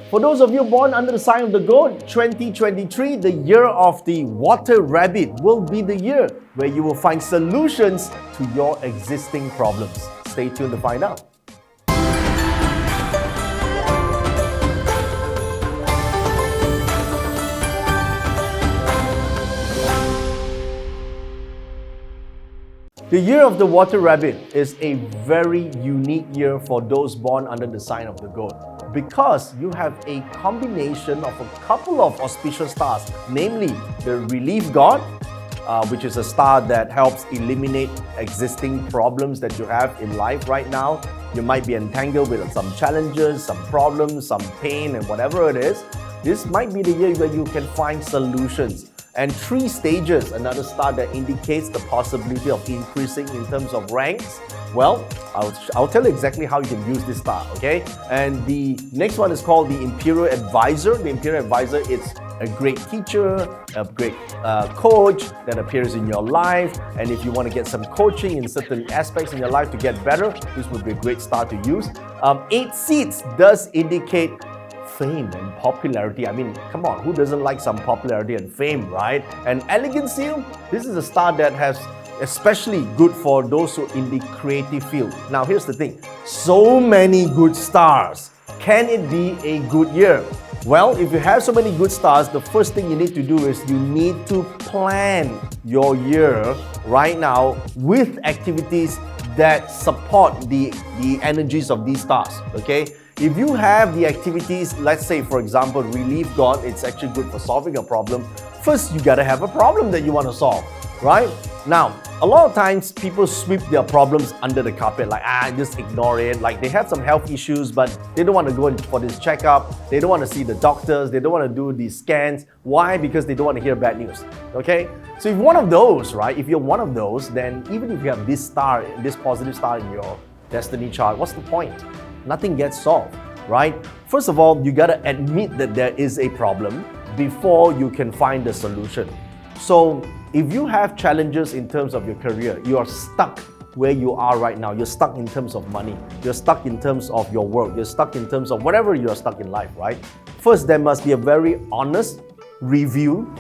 For those of you born under the sign of the goat, 2023, the year of the water rabbit, will be the year where you will find solutions to your existing problems. Stay tuned to find out. The year of the water rabbit is a very unique year for those born under the sign of the goat, because you have a combination of a couple of auspicious stars, namely the relief god, which is a star that helps eliminate existing problems that you have in life right now. You might be entangled with some challenges, some problems, some pain, and whatever it is. This might be the year where you can find solutions. And 3 stages, another star that indicates the possibility of increasing in terms of ranks. Well, I'll tell you exactly how you can use this star, okay? And the next one is called the Imperial Advisor. The Imperial Advisor is a great teacher, a great coach that appears in your life. And if you want to get some coaching in certain aspects in your life to get better, this would be a great star to use. 8 seeds does indicate fame and popularity. I mean, come on, who doesn't like some popularity and fame, right? And elegant seal, this is a star that has especially good for those who in the creative field. Now, here's the thing. So many good stars. Can it be a good year? Well, if you have so many good stars, the first thing you need to do is you need to plan your year right now with activities that support the energies of these stars, okay? If you have the activities, let's say for example, relief god, it's actually good for solving a problem. First, you gotta have a problem that you want to solve, right? Now, a lot of times people sweep their problems under the carpet, like just ignore it. Like they have some health issues, but they don't want to go in for this checkup. They don't want to see the doctors. They don't want to do these scans. Why? Because they don't want to hear bad news, okay? So if one of those, right? If you're one of those, then even if you have this star, this positive star in your destiny chart, what's the point? Nothing gets solved, right? First of all, you gotta admit that there is a problem before you can find the solution. So if you have challenges in terms of your career, you are stuck where you are right now. You're stuck in terms of money. You're stuck in terms of your work. You're stuck in terms of whatever you're stuck in life, right? First, there must be a very honest review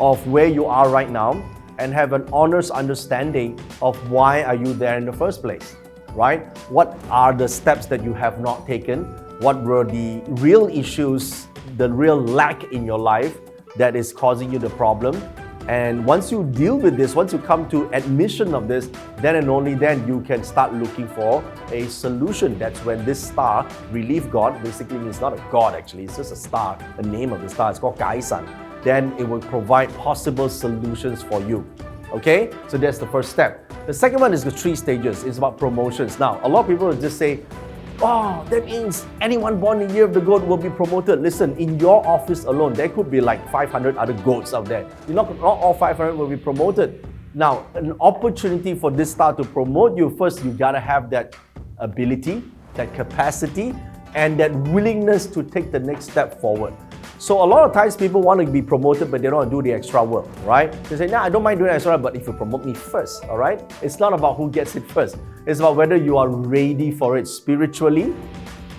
of where you are right now and have an honest understanding of why are you there in the first place. Right? What are the steps that you have not taken? What were the real issues, the real lack in your life that is causing you the problem? And once you deal with this, once you come to admission of this, then and only then you can start looking for a solution. That's when this star, relief god, basically means not a god actually, it's just a star, the name of the star, it's called Kaisan. Then it will provide possible solutions for you. Okay? So that's the first step. The second one is the 3 stages. It's about promotions. Now, a lot of people will just say, oh, that means anyone born in the year of the goat will be promoted. Listen, in your office alone, there could be like 500 other goats out there. Not all 500 will be promoted. Now, an opportunity for this star to promote you, first you gotta have that ability, that capacity, and that willingness to take the next step forward. So a lot of times people want to be promoted, but they don't want to do the extra work, right? They say, nah, I don't mind doing extra work, but if you promote me first, all right? It's not about who gets it first. It's about whether you are ready for it spiritually,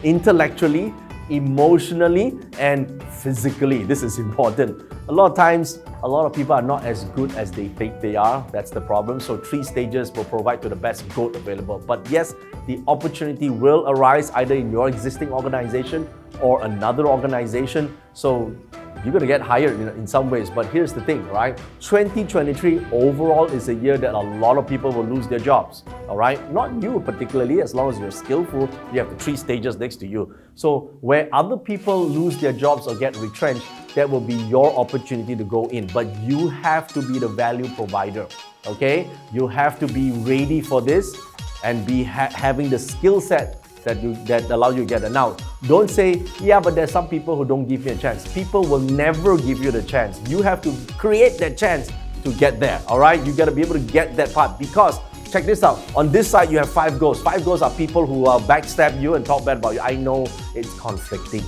intellectually, emotionally, and physically. This is important. A lot of times, a lot of people are not as good as they think they are. That's the problem. So 3 stages will provide to the best goat available. But yes, the opportunity will arise either in your existing organization or another organization. So you're going to get hired in some ways. But here's the thing, right? 2023 overall is a year that a lot of people will lose their jobs, all right? Not you particularly, as long as you're skillful, you have the 3 stages next to you. So where other people lose their jobs or get retrenched, that will be your opportunity to go in. But you have to be the value provider, okay? You have to be ready for this and be having the skill set that allow you to get it. Now, don't say, yeah, but there's some people who don't give me a chance. People will never give you the chance. You have to create that chance to get there, all right? You got to be able to get that part, because check this out. On this side, you have 5 ghosts. 5 ghosts are people who backstab you and talk bad about you. I know it's conflicting.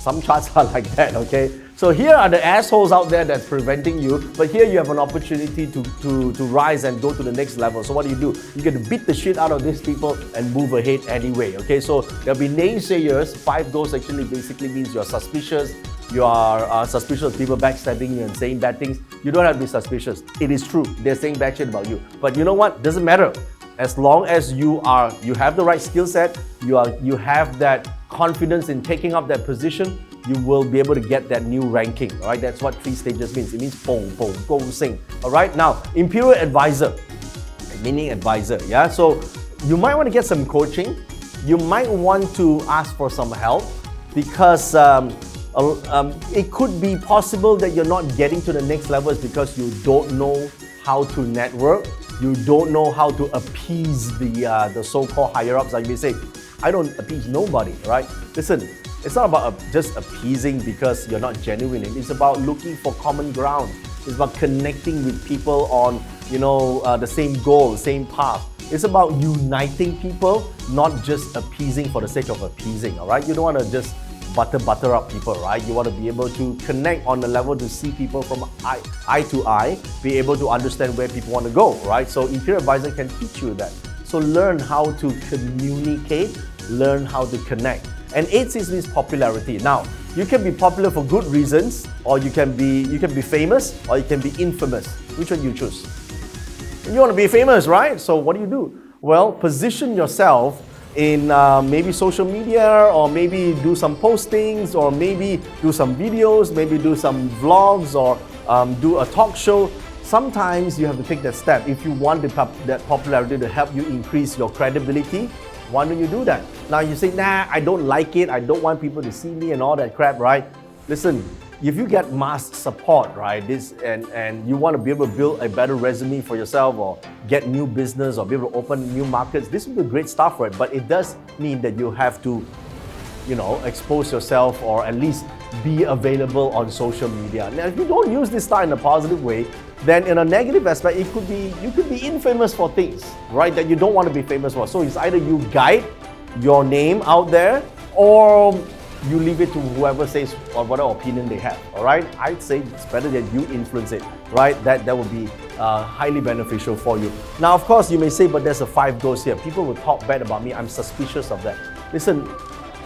Some charts are like that, okay? So here are the assholes out there that's preventing you, but here you have an opportunity to rise and go to the next level. So what do? You get to beat the shit out of these people and move ahead anyway, okay? So there'll be naysayers. 5 goals actually basically means you're suspicious. You are suspicious of people backstabbing you and saying bad things. You don't have to be suspicious. It is true. They're saying bad shit about you. But you know what? Doesn't matter. As long as you have the right skill set, you have that confidence in taking up that position, you will be able to get that new ranking. All right, that's what 3 stages means. It means pong, pong, go, sing. All right, now Imperial Advisor, meaning advisor. Yeah, so you might want to get some coaching. You might want to ask for some help because it could be possible that you're not getting to the next level because you don't know how to network. You don't know how to appease the so-called higher-ups. Like we say, I don't appease nobody, right? Listen, it's not about just appeasing because you're not genuine. It's about looking for common ground. It's about connecting with people on, the same goal, same path. It's about uniting people, not just appeasing for the sake of appeasing, all right? You don't want to just butter up people, right? You want to be able to connect on the level to see people from eye to eye, be able to understand where people want to go, right? So Imperial Advisor can teach you that. So learn how to communicate, learn how to connect. And 8-6 means popularity. Now, you can be popular for good reasons, or you can be famous, or you can be infamous. Which one you choose? You want to be famous, right? So what do? Well, position yourself in maybe social media, or maybe do some postings, or maybe do some videos, maybe do some vlogs, or do a talk show. Sometimes you have to take that step. If you want that popularity to help you increase your credibility, why don't you do that? Now you say, nah, I don't like it, I don't want people to see me and all that crap, right? Listen, if you get mass support, right, and you want to be able to build a better resume for yourself, or get new business, or be able to open new markets, this will be great stuff for it. But it does mean that you have to, expose yourself, or at least be available on social media. Now, if you don't use this style in a positive way, then in a negative aspect, you could be infamous for things, right, that you don't want to be famous for. So it's either you guide your name out there, or you leave it to whoever says or whatever opinion they have, all right? I'd say it's better that you influence it, right? That will be highly beneficial for you. Now, of course, you may say, but there's a 5 goals here. People will talk bad about me. I'm suspicious of that. Listen,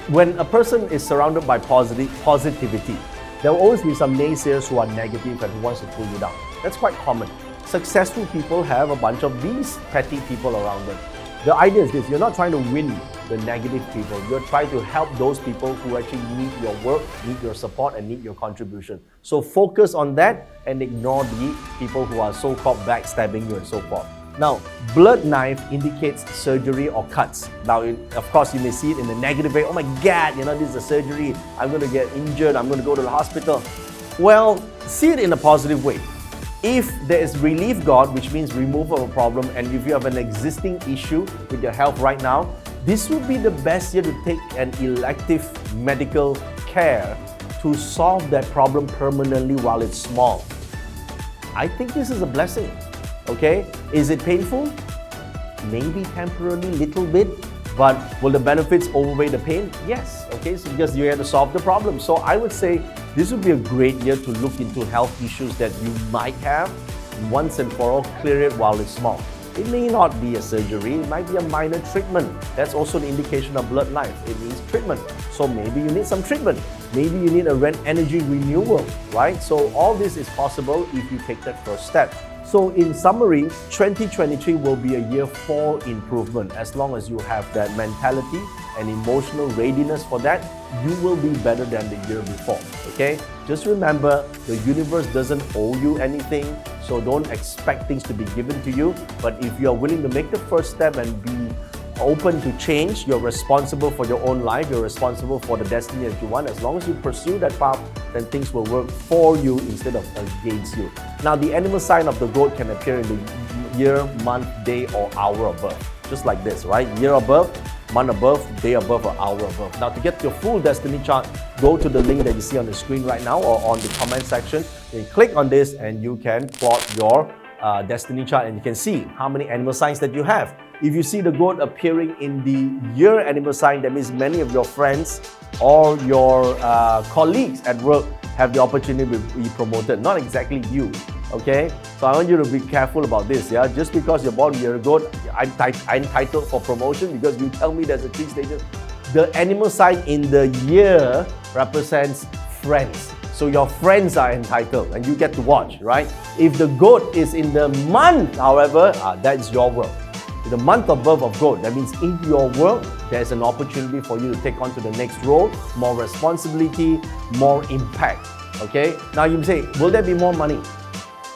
when a person is surrounded by positivity, there will always be some naysayers who are negative and who wants to pull you down. That's quite common. Successful people have a bunch of these petty people around them. The idea is this: you're not trying to win the negative people. You're trying to help those people who actually need your work, need your support, and need your contribution. So focus on that and ignore the people who are so-called backstabbing you and so forth. Now, blood knife indicates surgery or cuts. Now, of course, you may see it in a negative way. Oh my God, this is a surgery. I'm going to get injured. I'm going to go to the hospital. Well, see it in a positive way. If there is relief God, which means removal of a problem, and if you have an existing issue with your health right now, this would be the best year to take an elective medical care to solve that problem permanently while it's small. I think this is a blessing, okay? Is it painful? Maybe temporarily, little bit, but will the benefits outweigh the pain? Yes, okay, so because you have to solve the problem. So I would say this would be a great year to look into health issues that you might have. Once and for all, clear it while it's small. It may not be a surgery, it might be a minor treatment. That's also the indication of blood knife. It means treatment. So maybe you need some treatment. Maybe you need a energy renewal, right? So all this is possible if you take that first step. So in summary, 2023 will be a year for improvement. As long as you have that mentality and emotional readiness for that, you will be better than the year before, okay? Just remember, the universe doesn't owe you anything, so don't expect things to be given to you. But if you are willing to make the first step and be open to change, you're responsible for your own life, you're responsible for the destiny that you want. As long as you pursue that path, then things will work for you instead of against you. Now, the animal sign of the goat can appear in the year, month, day, or hour of birth. Just like this, right? Year of birth, month of birth, day of birth, or hour of birth. Now, to get your full destiny chart, go to the link that you see on the screen right now or on the comment section. Then click on this and you can plot your destiny chart, and you can see how many animal signs that you have. if you see the goat appearing in the year animal sign, that means many of your friends or your colleagues at work have the opportunity to be promoted, not exactly you. Okay, so I want you to be careful about this. Yeah, just because you're born year goat, I'm entitled for promotion because you tell me there's a 3 stages. The animal sign in the year represents friends. So your friends are entitled and you get to watch, right? If the goat is in the month, however, that's your work. In the month of birth of goat, that means in your work, there's an opportunity for you to take on to the next role, more responsibility, more impact. Okay? Now you say, will there be more money?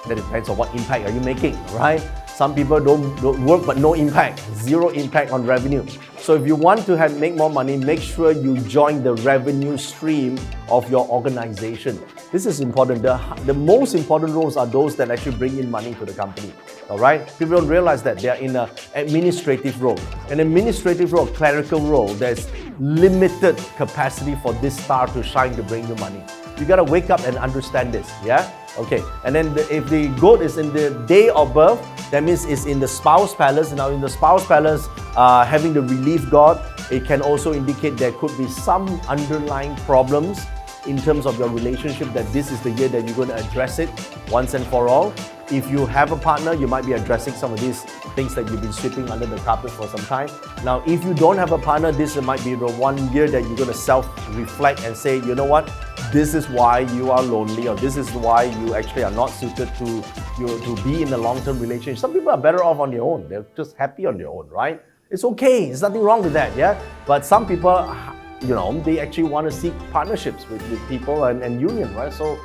That depends on what impact are you making, right? Some people don't work but no impact, zero impact on revenue. So if you want to make more money, make sure you join the revenue stream of your organization. This is important. The most important roles are those that actually bring in money to the company. All right? People don't realize that they are in an administrative role. An administrative role, clerical role, there's limited capacity for this star to shine to bring you money. You gotta wake up and understand this, yeah? Okay, and then if the goat is in the day of birth, that means it's in the spouse palace. Now in the spouse palace, having the relief god, it can also indicate there could be some underlying problems in terms of your relationship, that this is the year that you're going to address it once and for all. If you have a partner, you might be addressing some of these things that you've been sweeping under the carpet for some time. Now, if you don't have a partner, this might be the one year that you're going to self-reflect and say, you know what, this is why you are lonely, or this is why you actually are not suited to be in a long-term relationship. Some people are better off on their own. They're just happy on their own, right? It's okay. There's nothing wrong with that, yeah? But some people, you know, they actually want to seek partnerships with people and union, right? So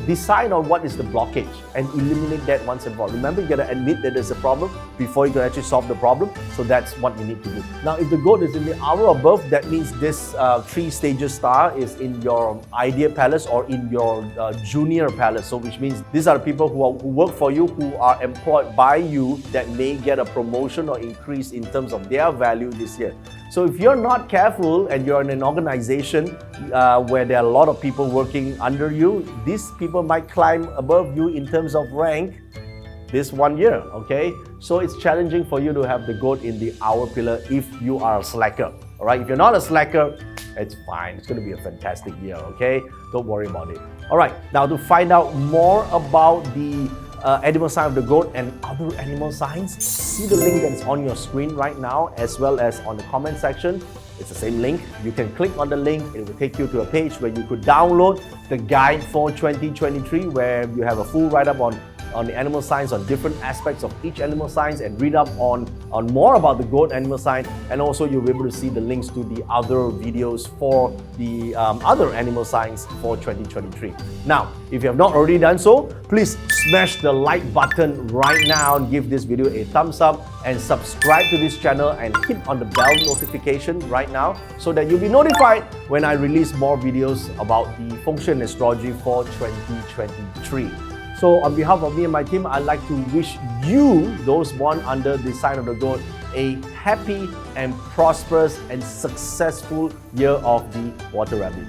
decide on what is the blockage and eliminate that once and for all. Remember, you got to admit that there's a problem before you can actually solve the problem. So that's what you need to do. Now, if the goat is in the hour of birth, that means this 3 stages star is in your idea palace or in your junior palace. So which means these are the people who work for you, who are employed by you, that may get a promotion or increase in terms of their value this year. So if you're not careful and you're in an organization where there are a lot of people working under you, these people might climb above you in terms of rank this one year, okay? So it's challenging for you to have the goat in the hour pillar if you are a slacker, all right? If you're not a slacker, it's fine. It's going to be a fantastic year, okay? Don't worry about it. All right, now to find out more about the animal sign of the goat and other animal signs, see the link that is on your screen right now, as well as on the comment section. It's the same link. You can click on the link. It will take you to a page where you could download the guide for 2023, where you have a full write-up on the animal signs, on different aspects of each animal signs, and read up on more about the goat animal sign. And also you'll be able to see the links to the other videos for the other animal signs for 2023. Now, if you have not already done so, please smash the like button right now and give this video a thumbs up, and subscribe to this channel and hit on the bell notification right now so that you'll be notified when I release more videos about the Feng Shui and astrology for 2023. So on behalf of me and my team, I'd like to wish you, those born under the sign of the goat, a happy and prosperous and successful year of the water rabbit.